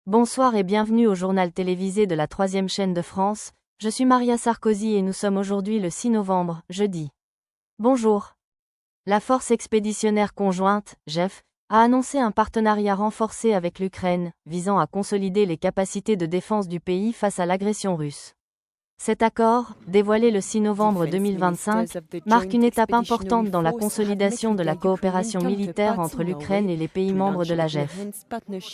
Bonsoir et bienvenue au journal télévisé de la 3e chaîne de France. Je suis Maria Sarkozy et nous sommes aujourd'hui le 6 novembre, jeudi. Bonjour. La Force expéditionnaire conjointe, JEF, a annoncé un partenariat renforcé avec l'Ukraine, visant à consolider les capacités de défense du pays face à l'agression russe. Cet accord, dévoilé le 6 novembre 2025, marque une étape importante dans la consolidation de la coopération militaire entre l'Ukraine et les pays membres de la JEF.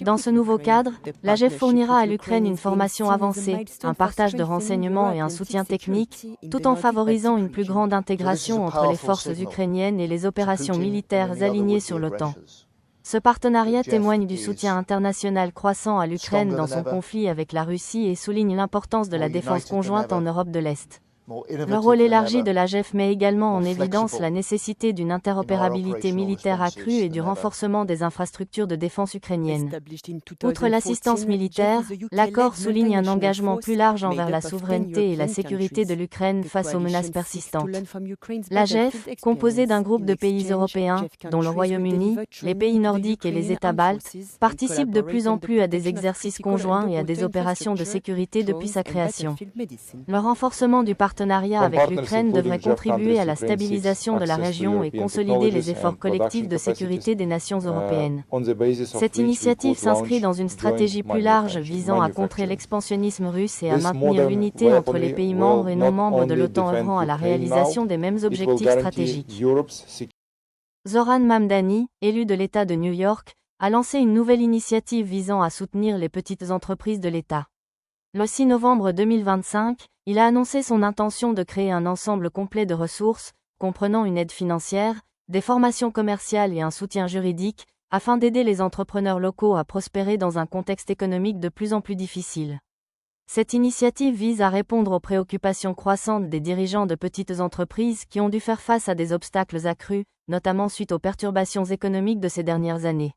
Dans ce nouveau cadre, la JEF fournira à l'Ukraine une formation avancée, un partage de renseignements et un soutien technique, tout en favorisant une plus grande intégration entre les forces ukrainiennes et les opérations militaires alignées sur l'OTAN. Ce partenariat témoigne du soutien international croissant à l'Ukraine dans son conflit avec la Russie et souligne l'importance de la défense conjointe en Europe de l'Est. Le rôle élargi de la JEF met également en évidence la nécessité d'une interopérabilité militaire accrue et du renforcement des infrastructures de défense ukrainiennes. Outre l'assistance militaire, l'accord souligne un engagement plus large envers la souveraineté et la sécurité de l'Ukraine face aux menaces persistantes. La JEF, composée d'un groupe de pays européens, dont le Royaume-Uni, les pays nordiques et les États baltes, participe de plus en plus à des exercices conjoints et à des opérations de sécurité depuis sa création. Le renforcement du partenariat avec l'Ukraine devrait contribuer à la stabilisation de la région et consolider les efforts collectifs de sécurité des nations européennes. Cette initiative s'inscrit dans une stratégie plus large visant à contrer l'expansionnisme russe et à maintenir l'unité entre les pays membres et non membres de l'OTAN œuvrant à la réalisation des mêmes objectifs stratégiques. Zoran Mamdani, élu de l'État de New York, a lancé une nouvelle initiative visant à soutenir les petites entreprises de l'État. Le 6 novembre 2025, il a annoncé son intention de créer un ensemble complet de ressources, comprenant une aide financière, des formations commerciales et un soutien juridique, afin d'aider les entrepreneurs locaux à prospérer dans un contexte économique de plus en plus difficile. Cette initiative vise à répondre aux préoccupations croissantes des dirigeants de petites entreprises qui ont dû faire face à des obstacles accrus, notamment suite aux perturbations économiques de ces dernières années.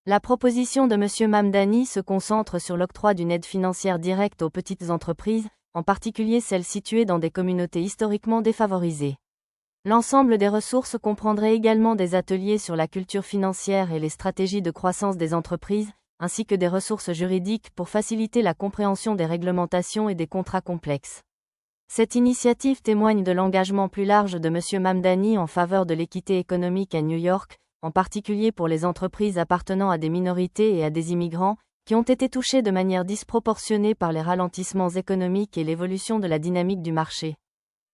La proposition de M. Mamdani se concentre sur l'octroi d'une aide financière directe aux petites entreprises, en particulier celles situées dans des communautés historiquement défavorisées. L'ensemble des ressources comprendrait également des ateliers sur la culture financière et les stratégies de croissance des entreprises, ainsi que des ressources juridiques pour faciliter la compréhension des réglementations et des contrats complexes. Cette initiative témoigne de l'engagement plus large de M. Mamdani en faveur de l'équité économique à New York, en particulier pour les entreprises appartenant à des minorités et à des immigrants, qui ont été touchés de manière disproportionnée par les ralentissements économiques et l'évolution de la dynamique du marché.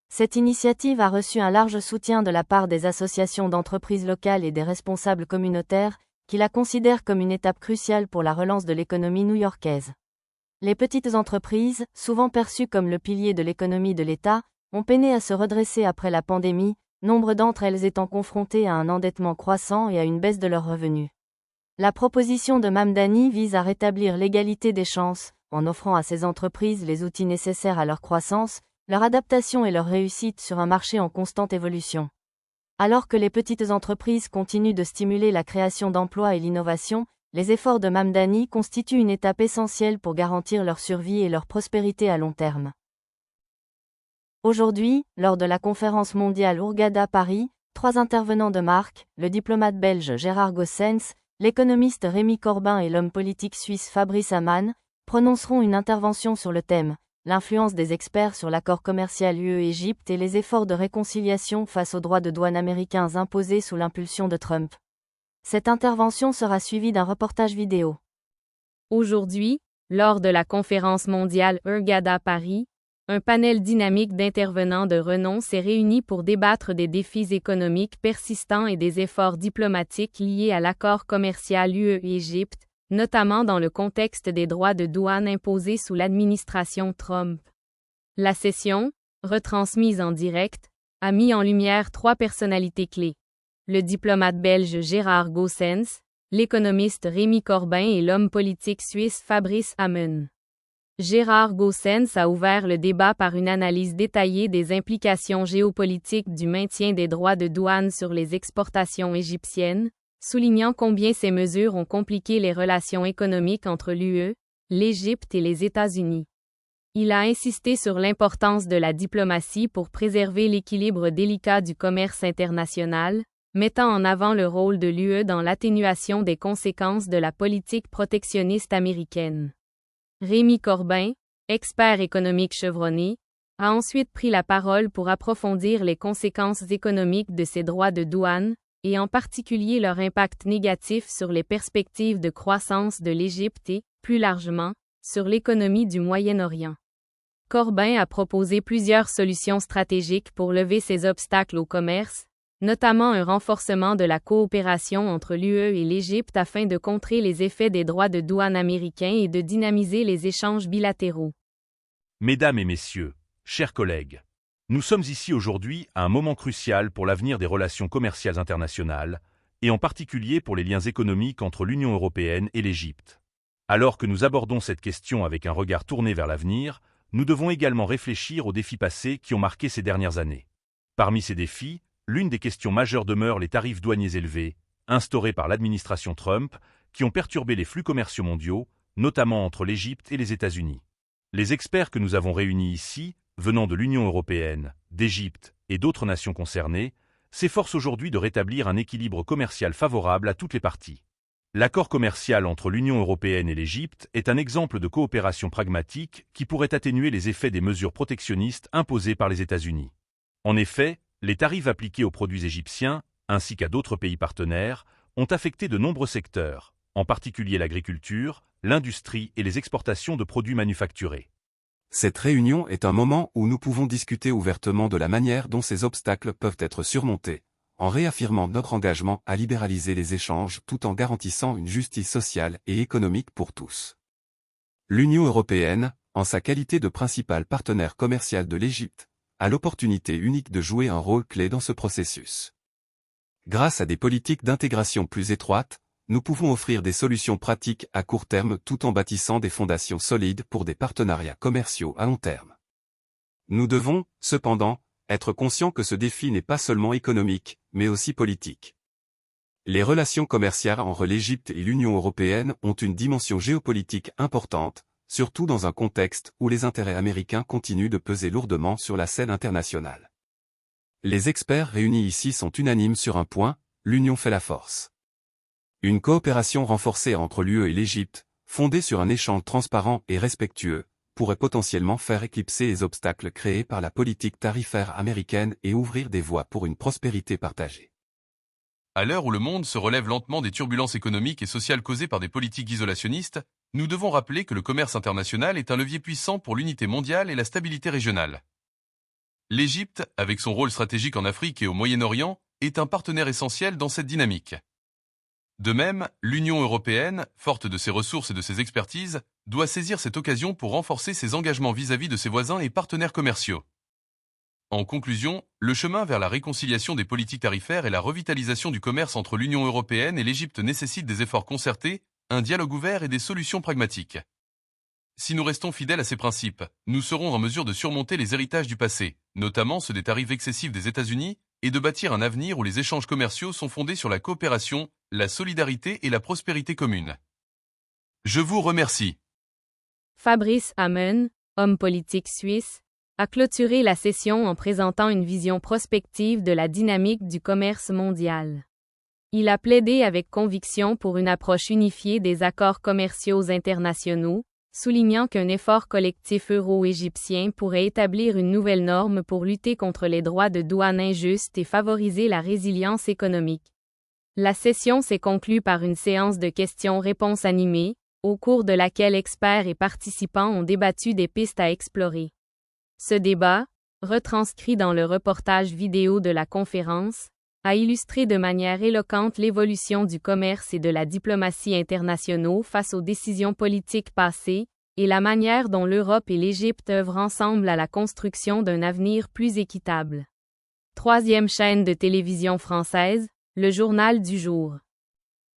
Cette initiative a reçu un large soutien de la part des associations d'entreprises locales et des responsables communautaires, qui la considèrent comme une étape cruciale pour la relance de l'économie new-yorkaise. Les petites entreprises, souvent perçues comme le pilier de l'économie de l'État, ont peiné à se redresser après la pandémie, nombre d'entre elles étant confrontées à un endettement croissant et à une baisse de leurs revenus. La proposition de Mamdani vise à rétablir l'égalité des chances, en offrant à ces entreprises les outils nécessaires à leur croissance, leur adaptation et leur réussite sur un marché en constante évolution. Alors que les petites entreprises continuent de stimuler la création d'emplois et l'innovation, les efforts de Mamdani constituent une étape essentielle pour garantir leur survie et leur prospérité à long terme. Aujourd'hui, lors de la conférence mondiale Hurghada Paris, 3 intervenants de marque, le diplomate belge Gérard Goossens, l'économiste Rémi Corbin et l'homme politique suisse Fabrice Amann, prononceront une intervention sur le thème « L'influence des experts sur l'accord commercial UE-Égypte et les efforts de réconciliation face aux droits de douane américains imposés sous l'impulsion de Trump ». Cette intervention sera suivie d'un reportage vidéo. Aujourd'hui, lors de la conférence mondiale Hurghada Paris, un panel dynamique d'intervenants de renom s'est réuni pour débattre des défis économiques persistants et des efforts diplomatiques liés à l'accord commercial UE-Égypte, notamment dans le contexte des droits de douane imposés sous l'administration Trump. La session, retransmise en direct, a mis en lumière 3 personnalités clés. Le diplomate belge Gérard Goossens, l'économiste Rémi Corbin et l'homme politique suisse Fabrice Amann. Gérard Goossens a ouvert le débat par une analyse détaillée des implications géopolitiques du maintien des droits de douane sur les exportations égyptiennes, soulignant combien ces mesures ont compliqué les relations économiques entre l'UE, l'Égypte et les États-Unis. Il a insisté sur l'importance de la diplomatie pour préserver l'équilibre délicat du commerce international, mettant en avant le rôle de l'UE dans l'atténuation des conséquences de la politique protectionniste américaine. Rémi Corbin, expert économique chevronné, a ensuite pris la parole pour approfondir les conséquences économiques de ces droits de douane, et en particulier leur impact négatif sur les perspectives de croissance de l'Égypte et, plus largement, sur l'économie du Moyen-Orient. Corbin a proposé plusieurs solutions stratégiques pour lever ces obstacles au commerce, notamment un renforcement de la coopération entre l'UE et l'Égypte afin de contrer les effets des droits de douane américains et de dynamiser les échanges bilatéraux. Mesdames et messieurs, chers collègues, nous sommes ici aujourd'hui à un moment crucial pour l'avenir des relations commerciales internationales, et en particulier pour les liens économiques entre l'Union européenne et l'Égypte. Alors que nous abordons cette question avec un regard tourné vers l'avenir, nous devons également réfléchir aux défis passés qui ont marqué ces dernières années. Parmi ces défis, l'une des questions majeures demeure les tarifs douaniers élevés, instaurés par l'administration Trump, qui ont perturbé les flux commerciaux mondiaux, notamment entre l'Égypte et les États-Unis. Les experts que nous avons réunis ici, venant de l'Union européenne, d'Égypte et d'autres nations concernées, s'efforcent aujourd'hui de rétablir un équilibre commercial favorable à toutes les parties. L'accord commercial entre l'Union européenne et l'Égypte est un exemple de coopération pragmatique qui pourrait atténuer les effets des mesures protectionnistes imposées par les États-Unis. En effet, les tarifs appliqués aux produits égyptiens, ainsi qu'à d'autres pays partenaires, ont affecté de nombreux secteurs, en particulier l'agriculture, l'industrie et les exportations de produits manufacturés. Cette réunion est un moment où nous pouvons discuter ouvertement de la manière dont ces obstacles peuvent être surmontés, en réaffirmant notre engagement à libéraliser les échanges tout en garantissant une justice sociale et économique pour tous. L'Union européenne, en sa qualité de principal partenaire commercial de l'Égypte, a l'opportunité unique de jouer un rôle clé dans ce processus. Grâce à des politiques d'intégration plus étroites, nous pouvons offrir des solutions pratiques à court terme tout en bâtissant des fondations solides pour des partenariats commerciaux à long terme. Nous devons, cependant, être conscients que ce défi n'est pas seulement économique, mais aussi politique. Les relations commerciales entre l'Égypte et l'Union européenne ont une dimension géopolitique importante, surtout dans un contexte où les intérêts américains continuent de peser lourdement sur la scène internationale. Les experts réunis ici sont unanimes sur un point, l'union fait la force. Une coopération renforcée entre l'UE et l'Égypte, fondée sur un échange transparent et respectueux, pourrait potentiellement faire éclipser les obstacles créés par la politique tarifaire américaine et ouvrir des voies pour une prospérité partagée. À l'heure où le monde se relève lentement des turbulences économiques et sociales causées par des politiques isolationnistes, nous devons rappeler que le commerce international est un levier puissant pour l'unité mondiale et la stabilité régionale. L'Égypte, avec son rôle stratégique en Afrique et au Moyen-Orient, est un partenaire essentiel dans cette dynamique. De même, l'Union européenne, forte de ses ressources et de ses expertises, doit saisir cette occasion pour renforcer ses engagements vis-à-vis de ses voisins et partenaires commerciaux. En conclusion, le chemin vers la réconciliation des politiques tarifaires et la revitalisation du commerce entre l'Union européenne et l'Égypte nécessite des efforts concertés, un dialogue ouvert et des solutions pragmatiques. Si nous restons fidèles à ces principes, nous serons en mesure de surmonter les héritages du passé, notamment ceux des tarifs excessifs des États-Unis, et de bâtir un avenir où les échanges commerciaux sont fondés sur la coopération, la solidarité et la prospérité commune. Je vous remercie. Fabrice Hamen, homme politique suisse, a clôturé la session en présentant une vision prospective de la dynamique du commerce mondial. Il a plaidé avec conviction pour une approche unifiée des accords commerciaux internationaux, soulignant qu'un effort collectif euro-égyptien pourrait établir une nouvelle norme pour lutter contre les droits de douane injustes et favoriser la résilience économique. La session s'est conclue par une séance de questions-réponses animée, au cours de laquelle experts et participants ont débattu des pistes à explorer. Ce débat, retranscrit dans le reportage vidéo de la conférence, a illustré de manière éloquente l'évolution du commerce et de la diplomatie internationaux face aux décisions politiques passées, et la manière dont l'Europe et l'Égypte œuvrent ensemble à la construction d'un avenir plus équitable. Troisième chaîne de télévision française, le journal du jour.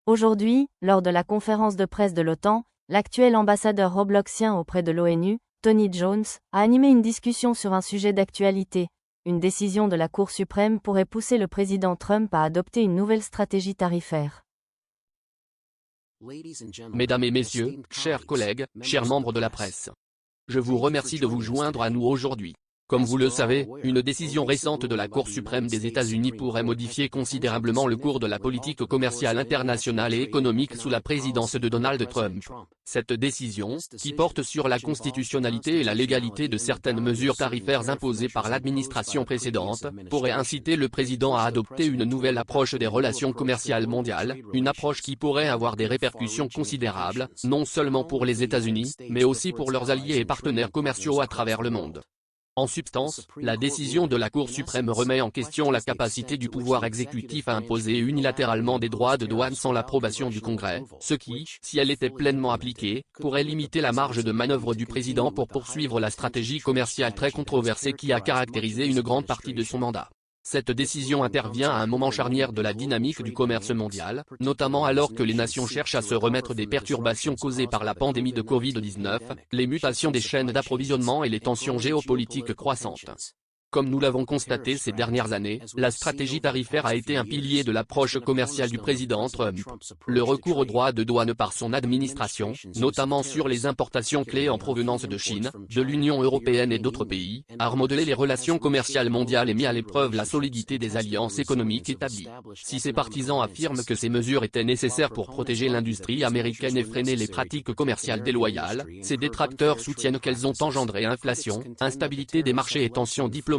Aujourd'hui, lors de la conférence de presse de l'OTAN, l'actuel ambassadeur robloxien auprès de l'ONU, Tony Jones, a animé une discussion sur un sujet d'actualité. Une décision de la Cour suprême pourrait pousser le président Trump à adopter une nouvelle stratégie tarifaire. Mesdames et messieurs, chers collègues, chers membres de la presse. Je vous remercie de vous joindre à nous aujourd'hui. Comme vous le savez, une décision récente de la Cour suprême des États-Unis pourrait modifier considérablement le cours de la politique commerciale internationale et économique sous la présidence de Donald Trump. Cette décision, qui porte sur la constitutionnalité et la légalité de certaines mesures tarifaires imposées par l'administration précédente, pourrait inciter le président à adopter une nouvelle approche des relations commerciales mondiales, une approche qui pourrait avoir des répercussions considérables, non seulement pour les États-Unis, mais aussi pour leurs alliés et partenaires commerciaux à travers le monde. En substance, la décision de la Cour suprême remet en question la capacité du pouvoir exécutif à imposer unilatéralement des droits de douane sans l'approbation du Congrès, ce qui, si elle était pleinement appliquée, pourrait limiter la marge de manœuvre du président pour poursuivre la stratégie commerciale très controversée qui a caractérisé une grande partie de son mandat. Cette décision intervient à un moment charnière de la dynamique du commerce mondial, notamment alors que les nations cherchent à se remettre des perturbations causées par la pandémie de Covid-19, les mutations des chaînes d'approvisionnement et les tensions géopolitiques croissantes. Comme nous l'avons constaté ces dernières années, la stratégie tarifaire a été un pilier de l'approche commerciale du président Trump. Le recours aux droits de douane par son administration, notamment sur les importations clés en provenance de Chine, de l'Union européenne et d'autres pays, a remodelé les relations commerciales mondiales et mis à l'épreuve la solidité des alliances économiques établies. Si ses partisans affirment que ces mesures étaient nécessaires pour protéger l'industrie américaine et freiner les pratiques commerciales déloyales, ses détracteurs soutiennent qu'elles ont engendré inflation, instabilité des marchés et tensions diplomatiques.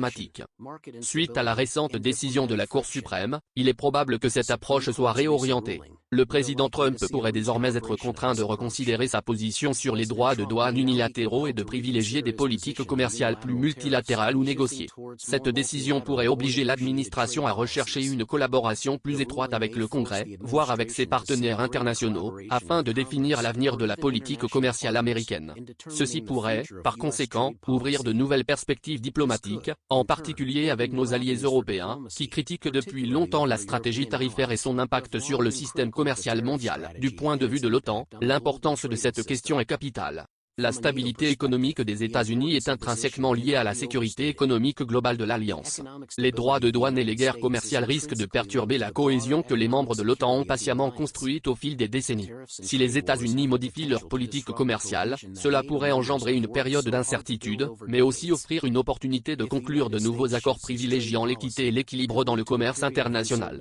Suite à la récente décision de la Cour suprême, il est probable que cette approche soit réorientée. Le président Trump pourrait désormais être contraint de reconsidérer sa position sur les droits de douane unilatéraux et de privilégier des politiques commerciales plus multilatérales ou négociées. Cette décision pourrait obliger l'administration à rechercher une collaboration plus étroite avec le Congrès, voire avec ses partenaires internationaux, afin de définir l'avenir de la politique commerciale américaine. Ceci pourrait, par conséquent, ouvrir de nouvelles perspectives diplomatiques, en particulier avec nos alliés européens, qui critiquent depuis longtemps la stratégie tarifaire et son impact sur le système commercial mondial. Du point de vue de l'OTAN, l'importance de cette question est capitale. La stabilité économique des États-Unis est intrinsèquement liée à la sécurité économique globale de l'Alliance. Les droits de douane et les guerres commerciales risquent de perturber la cohésion que les membres de l'OTAN ont patiemment construite au fil des décennies. Si les États-Unis modifient leur politique commerciale, cela pourrait engendrer une période d'incertitude, mais aussi offrir une opportunité de conclure de nouveaux accords privilégiant l'équité et l'équilibre dans le commerce international.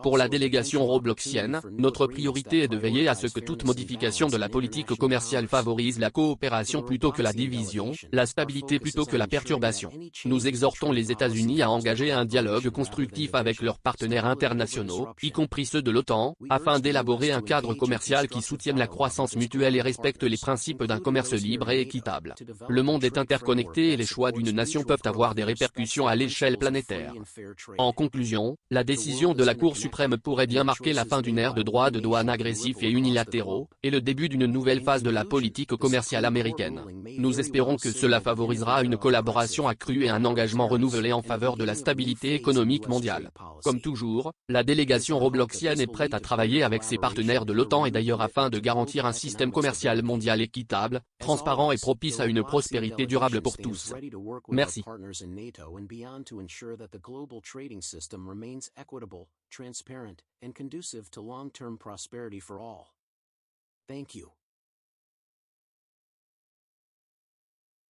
Pour la délégation robloxienne, notre priorité est de veiller à ce que toute modification de la politique commerciale favorise la coopération plutôt que la division, la stabilité plutôt que la perturbation. Nous exhortons les États-Unis à engager un dialogue constructif avec leurs partenaires internationaux, y compris ceux de l'OTAN, afin d'élaborer un cadre commercial qui soutienne la croissance mutuelle et respecte les principes d'un commerce libre et équitable. Le monde est interconnecté et les choix d'une nation peuvent avoir des répercussions à l'échelle planétaire. En conclusion, la décision de la Cour suprême pourrait bien marquer la fin d'une ère de droits de douane agressifs et unilatéraux, et le début d'une nouvelle phase de la politique commerciale américaine. Nous espérons que cela favorisera une collaboration accrue et un engagement renouvelé en faveur de la stabilité économique mondiale. Comme toujours, la délégation robloxienne est prête à travailler avec ses partenaires de l'OTAN et d'ailleurs afin de garantir un système commercial mondial équitable, transparent et propice à une prospérité durable pour tous. Merci. Transparent, and conducive to long-term prosperity for all. Thank you.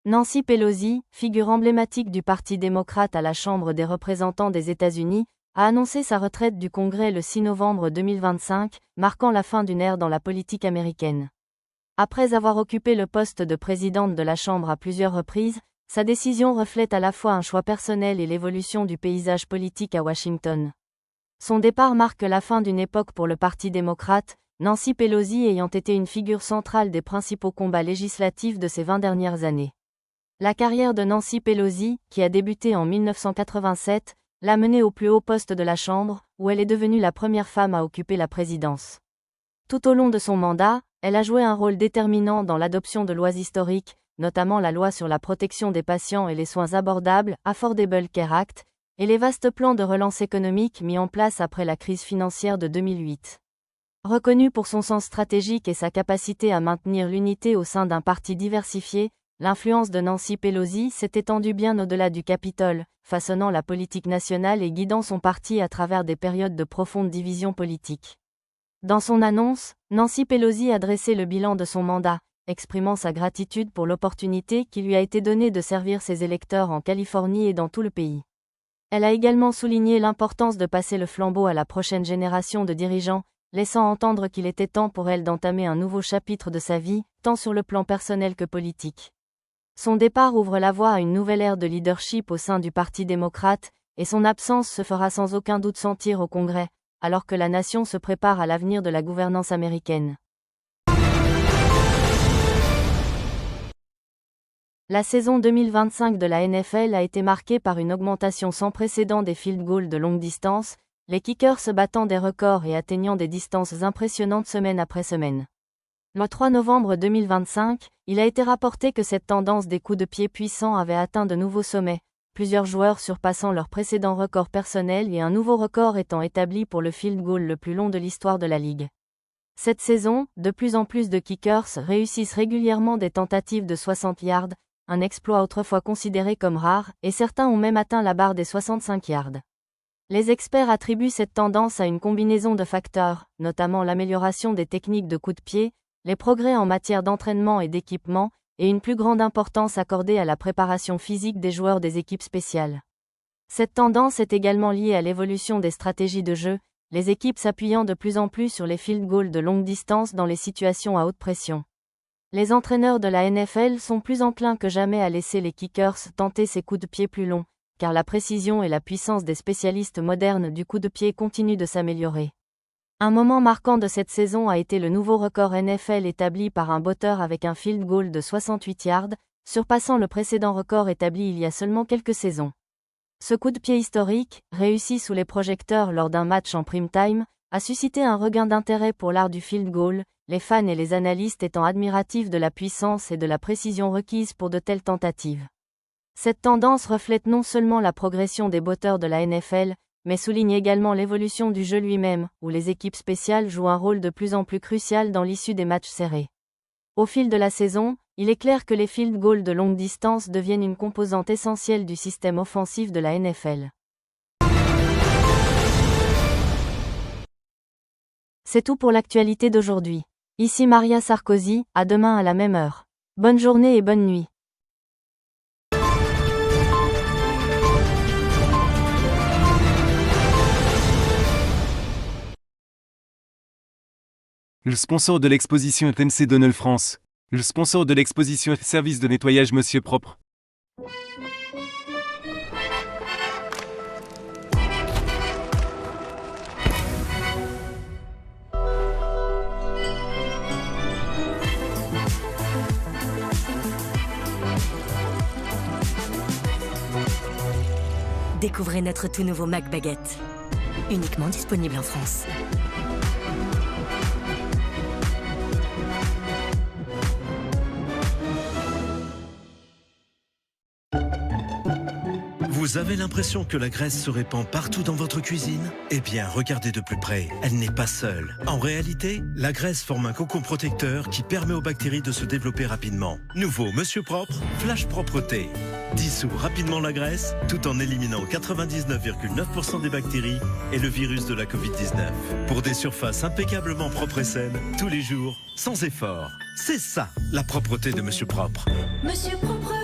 Nancy Pelosi, figure emblématique du Parti démocrate à la Chambre des représentants des États-Unis, a annoncé sa retraite du Congrès le 6 novembre 2025, marquant la fin d'une ère dans la politique américaine. Après avoir occupé le poste de présidente de la Chambre à plusieurs reprises, sa décision reflète à la fois un choix personnel et l'évolution du paysage politique à Washington. Son départ marque la fin d'une époque pour le Parti démocrate, Nancy Pelosi ayant été une figure centrale des principaux combats législatifs de ces 20 dernières années. La carrière de Nancy Pelosi, qui a débuté en 1987, l'a menée au plus haut poste de la Chambre, où elle est devenue la première femme à occuper la présidence. Tout au long de son mandat, elle a joué un rôle déterminant dans l'adoption de lois historiques, notamment la loi sur la protection des patients et les soins abordables, Affordable Care Act, et les vastes plans de relance économique mis en place après la crise financière de 2008. Reconnue pour son sens stratégique et sa capacité à maintenir l'unité au sein d'un parti diversifié, l'influence de Nancy Pelosi s'est étendue bien au-delà du Capitole, façonnant la politique nationale et guidant son parti à travers des périodes de profonde division politique. Dans son annonce, Nancy Pelosi a dressé le bilan de son mandat, exprimant sa gratitude pour l'opportunité qui lui a été donnée de servir ses électeurs en Californie et dans tout le pays. Elle a également souligné l'importance de passer le flambeau à la prochaine génération de dirigeants, laissant entendre qu'il était temps pour elle d'entamer un nouveau chapitre de sa vie, tant sur le plan personnel que politique. Son départ ouvre la voie à une nouvelle ère de leadership au sein du Parti démocrate, et son absence se fera sans aucun doute sentir au Congrès, alors que la nation se prépare à l'avenir de la gouvernance américaine. La saison 2025 de la NFL a été marquée par une augmentation sans précédent des field goals de longue distance, les kickers se battant des records et atteignant des distances impressionnantes semaine après semaine. Le 3 novembre 2025, il a été rapporté que cette tendance des coups de pied puissants avait atteint de nouveaux sommets, plusieurs joueurs surpassant leur précédent record personnel et un nouveau record étant établi pour le field goal le plus long de l'histoire de la ligue. Cette saison, de plus en plus de kickers réussissent régulièrement des tentatives de 60 yards, un exploit autrefois considéré comme rare, et certains ont même atteint la barre des 65 yards. Les experts attribuent cette tendance à une combinaison de facteurs, notamment l'amélioration des techniques de coups de pied, les progrès en matière d'entraînement et d'équipement, et une plus grande importance accordée à la préparation physique des joueurs des équipes spéciales. Cette tendance est également liée à l'évolution des stratégies de jeu, les équipes s'appuyant de plus en plus sur les field goals de longue distance dans les situations à haute pression. Les entraîneurs de la NFL sont plus enclins que jamais à laisser les kickers tenter ces coups de pied plus longs, car la précision et la puissance des spécialistes modernes du coup de pied continuent de s'améliorer. Un moment marquant de cette saison a été le nouveau record NFL établi par un botteur avec un field goal de 68 yards, surpassant le précédent record établi il y a seulement quelques saisons. Ce coup de pied historique, réussi sous les projecteurs lors d'un match en prime time, a suscité un regain d'intérêt pour l'art du field goal, les fans et les analystes étant admiratifs de la puissance et de la précision requises pour de telles tentatives. Cette tendance reflète non seulement la progression des botteurs de la NFL, mais souligne également l'évolution du jeu lui-même, où les équipes spéciales jouent un rôle de plus en plus crucial dans l'issue des matchs serrés. Au fil de la saison, il est clair que les field goals de longue distance deviennent une composante essentielle du système offensif de la NFL. C'est tout pour l'actualité d'aujourd'hui. Ici Maria Sarkozy, à demain à la même heure. Bonne journée et bonne nuit. Le sponsor de l'exposition est MC Donald France. Le sponsor de l'exposition est Service de nettoyage Monsieur Propre. Découvrez notre tout nouveau Mac Baguette. Uniquement disponible en France. Vous avez l'impression que la graisse se répand partout dans votre cuisine? Eh bien, regardez de plus près, elle n'est pas seule. En réalité, la graisse forme un cocon protecteur qui permet aux bactéries de se développer rapidement. Nouveau Monsieur Propre, Flash Propreté. Dissout rapidement la graisse, tout en éliminant 99,9% des bactéries et le virus de la Covid-19. Pour des surfaces impeccablement propres et saines, tous les jours, sans effort. C'est ça, la propreté de Monsieur Propre. Monsieur Propre.